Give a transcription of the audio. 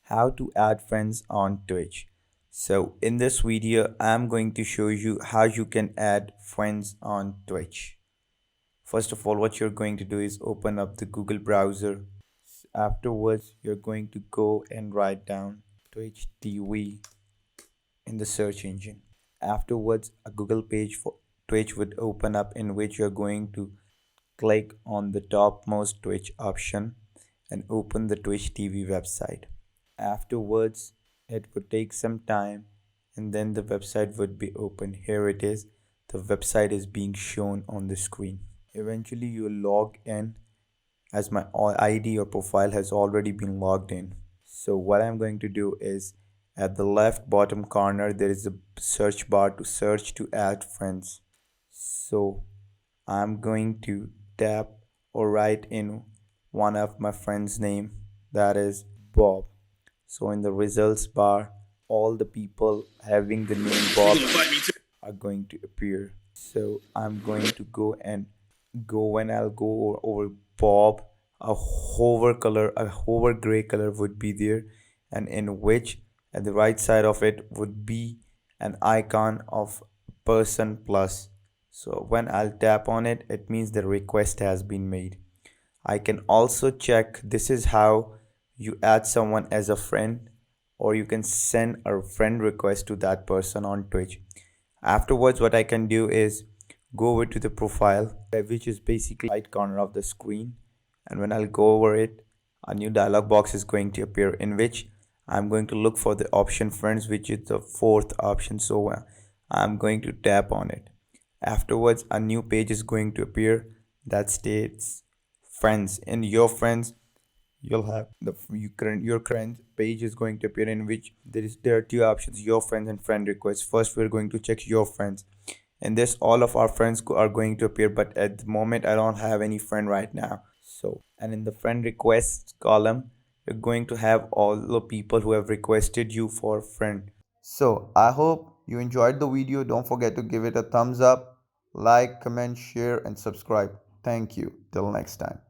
How to add friends on Twitch. So in this video, I'm going to show you how you can add friends on Twitch. First of all, what you're going to do is open up the Google browser. Afterwards, you're going to go and write down Twitch TV in the search engine. Afterwards, a Google page for Twitch would open up in which you're going to click on the topmost Twitch option and open the Twitch TV website. Afterwards, it would take some time and then the website would be open. Here it is. The website is being shown on the screen. Eventually, you log in as my ID or profile has already been logged in. So what I'm going to do is at the left bottom corner there is a search bar to search to add friends. So I'm going to tap or write in one of my friends' name, that is Bob. So in the results bar, all the people having the name Bob are going to appear. So I'm going to go and go when I'll go over Bob, a hover gray color would be there, and in which at the right side of it would be an icon of person plus. So when I'll tap on it, it means the request has been made. I can also check, this is how you add someone as a friend, or you can send a friend request to that person on Twitch. Afterwards, what I can do is go over to the profile, which is basically right corner of the screen, and when I'll go over it, a new dialog box is going to appear in which I'm going to look for the option friends, which is the fourth option. So I'm going to tap on it. Afterwards, a new page is going to appear that states friends. In your friends, you'll have your current page is going to appear in which there are two options, your friends and friend requests. First, we're going to check your friends. In this, all of our friends are going to appear, but at the moment I don't have any friend right now. So, and in the friend requests column, you're going to have all the people who have requested you for friend. So I hope you enjoyed the video. Don't forget to give it a thumbs up, like, comment, share and subscribe. Thank you. Till next time.